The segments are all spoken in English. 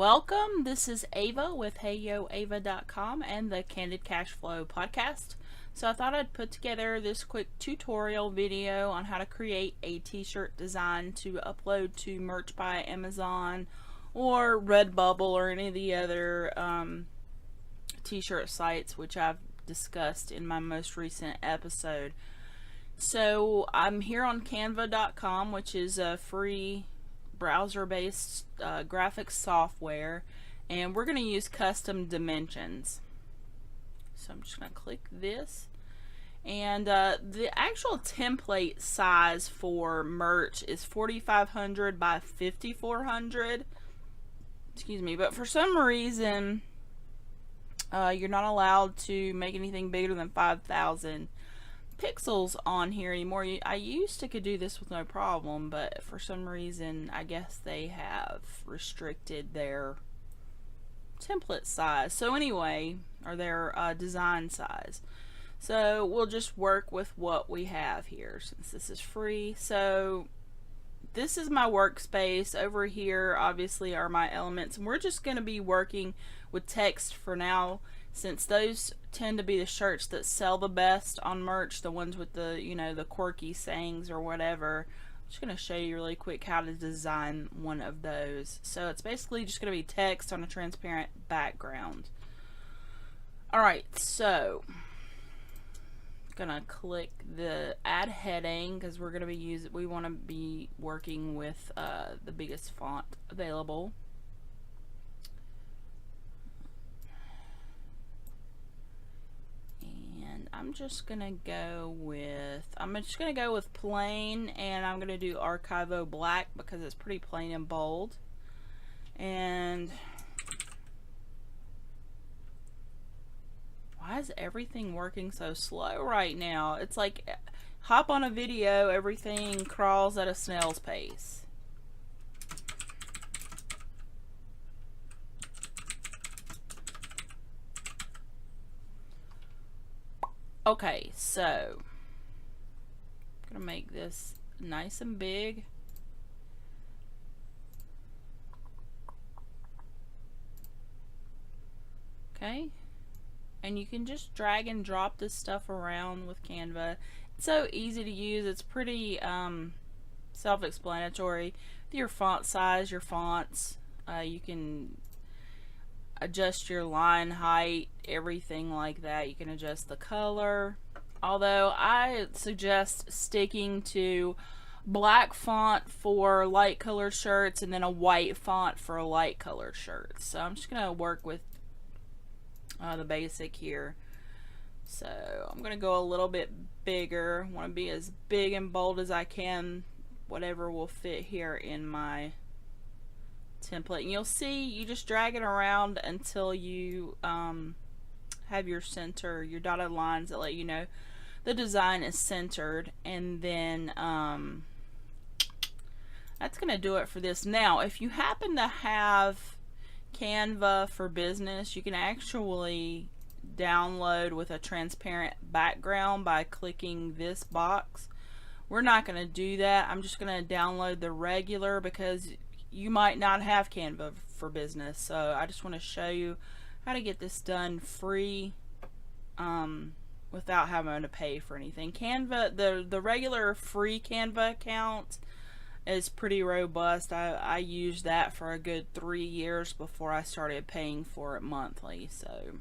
Welcome. This is Ava with HeyYoAva.com and the Candid Cash Flow podcast. So I thought I'd put together this quick tutorial video on how to create a t-shirt design to upload to Merch by Amazon or Redbubble or any of the other t-shirt sites which I've discussed in my most recent episode. So I'm here on Canva.com, which is a free browser-based graphics software, and we're going to use custom dimensions. So I'm just going to click this, and the actual template size for merch is 4,500 by 5,400. Excuse me, but for some reason you're not allowed to make anything bigger than 5,000 pixels on here anymore. I used to could do this with no problem, but for some reason I guess they have restricted their template size. So anyway, or their design size. So we'll just work with what we have here since this is free. So this is my workspace. Over here obviously are my elements, and we're just going to be working with text for now, since those tend to be the shirts that sell the best on merch, the ones with the, you know, the quirky sayings or whatever. I'm just going to show you really quick how to design one of those. So it's basically just going to be text on a transparent background. Alright, so I'm going to click the add heading because we're going to be we want to be working with the biggest font available. I'm just gonna go with plain, and I'm gonna do Archivo black because it's pretty plain and bold. And why is everything working so slow right now? It's like hop on a video, everything crawls at a snail's pace. Okay, so I'm gonna make this nice and big. Okay, and you can just drag and drop this stuff around with Canva. It's so easy to use. It's pretty self-explanatory. With your font size, your fonts, you can adjust your line height, everything like that. You can adjust the color, although I suggest sticking to black font for light colored shirts and then a white font for light colored shirts. So I'm just gonna work with the basic here. So I'm gonna go a little bit bigger. I want to be as big and bold as I can, whatever will fit here in my template. And you'll see, you just drag it around until you have your center, your dotted lines that let you know the design is centered, and then that's gonna do it for this. Now if you happen to have Canva for Business, you can actually download with a transparent background by clicking this box. We're not going to do that. I'm just going to download the regular because you might not have Canva for Business. So I just want to show you how to get this done free without having to pay for anything. Canva, the regular free Canva account is pretty robust. I used that for a good 3 years before I started paying for it monthly. So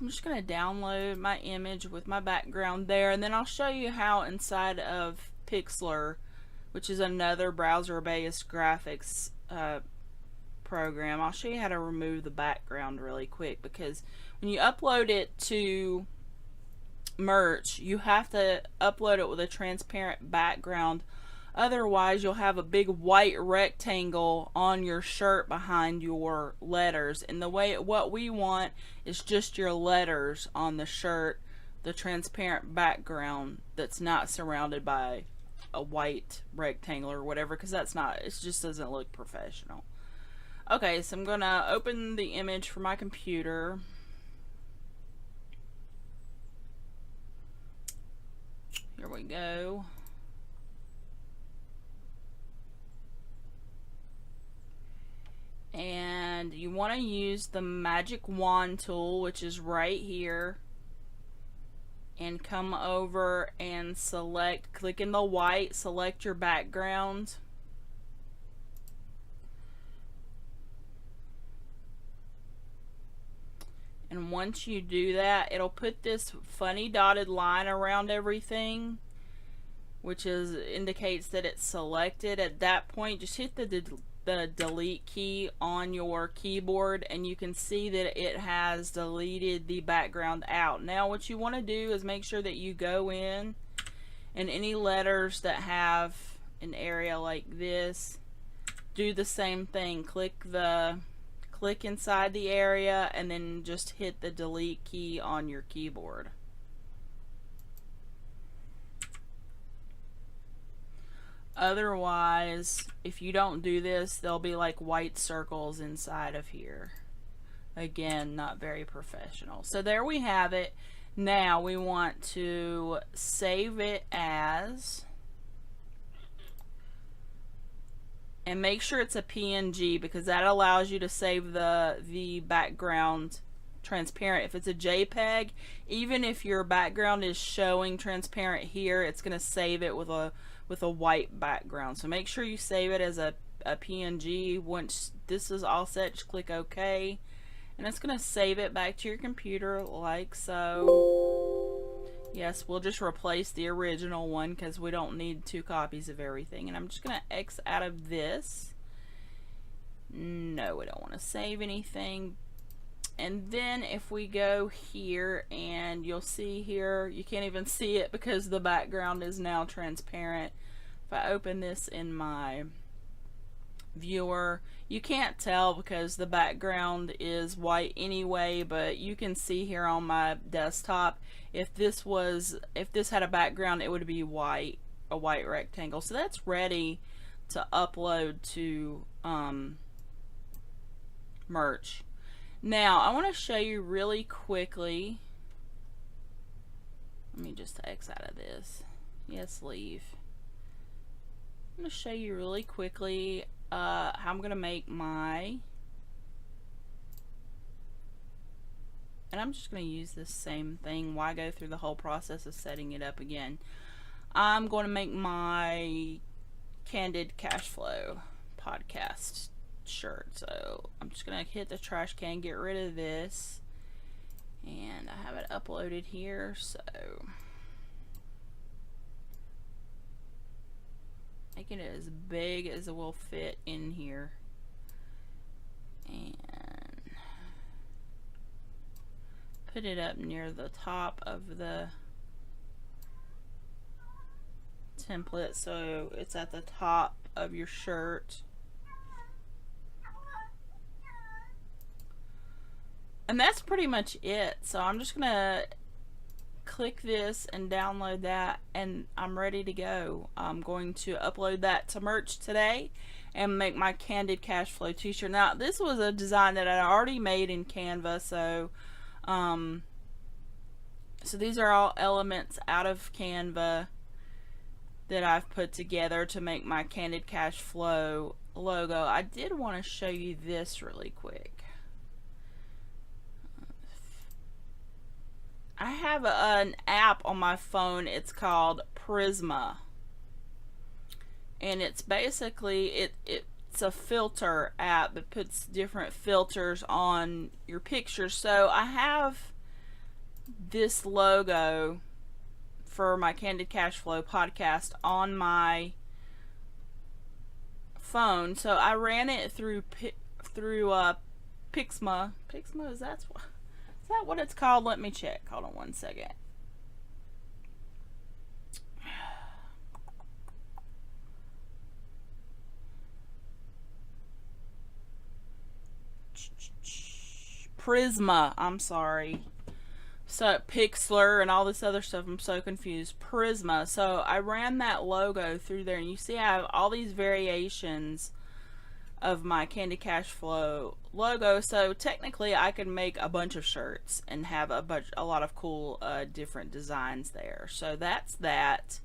I'm just going to download my image with my background there, and then I'll show you how inside of Pixlr, which is another browser-based graphics program, I'll show you how to remove the background really quick, because when you upload it to merch, you have to upload it with a transparent background. Otherwise you'll have a big white rectangle on your shirt behind your letters, and what we want is just your letters on the shirt, the transparent background that's not surrounded by a white rectangle or whatever, because that's not, it just doesn't look professional. Okay, so I'm gonna open the image for my computer. Here we go. And you want to use the magic wand tool, which is right here, and come over and select, click in the white, select your background. And once you do that, it'll put this funny dotted line around everything, which indicates that it's selected. At that point, just hit the delete key on your keyboard, and you can see that it has deleted the background out. Now what you want to do is make sure that you go in, and any letters that have an area like this, do the same thing. Click inside the area and then just hit the delete key on your keyboard. Otherwise, if you don't do this, there'll be like white circles inside of here. Again, not very professional. So there we have it. Now we want to save it as, and make sure it's a PNG, because that allows you to save the background transparent. If it's a JPEG, even if your background is showing transparent here, it's going to save it with a white background. So make sure you save it as a PNG. Once this is all set, just click OK, and it's going to save it back to your computer like so. Yes, we'll just replace the original one because we don't need 2 copies of everything. And I'm just going to X out of this. No, we don't want to save anything. And then if we go here, and you'll see here, you can't even see it because the background is now transparent. If I open this in my viewer, you can't tell because the background is white anyway, but you can see here on my desktop, if this had a background, it would be white, a white rectangle. So that's ready to upload to Merch. Now I want to show you really quickly, let me just X out of this, yes, leave. I'm going to show you really quickly how I'm going to make and I'm just going to use this same thing. Why go through the whole process of setting it up again? I'm going to make my Candid Cashflow podcast shirt. So I'm just going to hit the trash can, get rid of this, and I have it uploaded here. So making it as big as it will fit in here, and put it up near the top of the template so it's at the top of your shirt. And that's pretty much it. So I'm just gonna click this and download that, and I'm ready to go. I'm going to upload that to Merch today and make my Candid Cashflow t-shirt. Now this was a design that I already made in Canva, so so these are all elements out of Canva that I've put together to make my Candid Cashflow logo. I did want to show you this really quick. I have an app on my phone. It's called Prisma, and it's basically it's a filter app that puts different filters on your pictures. So I have this logo for my Candid Cashflow podcast on my phone. So I ran it through Pixma. Pixma, is that what it's called? Let me check. Hold on one second. Prisma. I'm sorry. So Pixlr and all this other stuff. I'm so confused. Prisma. So I ran that logo through there, and you see I have all these variations of my Candid Cashflow logo. So technically I could make a bunch of shirts and have a lot of cool different designs there. So that's that.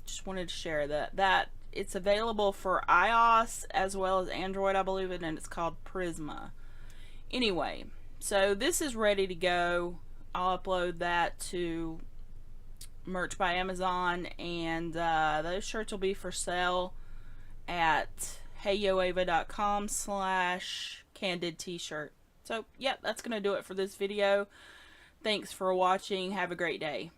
Just wanted to share that. That it's available for iOS as well as Android, I believe, and it's called Prisma. Anyway, so this is ready to go. I'll upload that to Merch by Amazon, and those shirts will be for sale at heyoava.com/candid t-shirt. So, yep, that's going to do it for this video. Thanks for watching. Have a great day.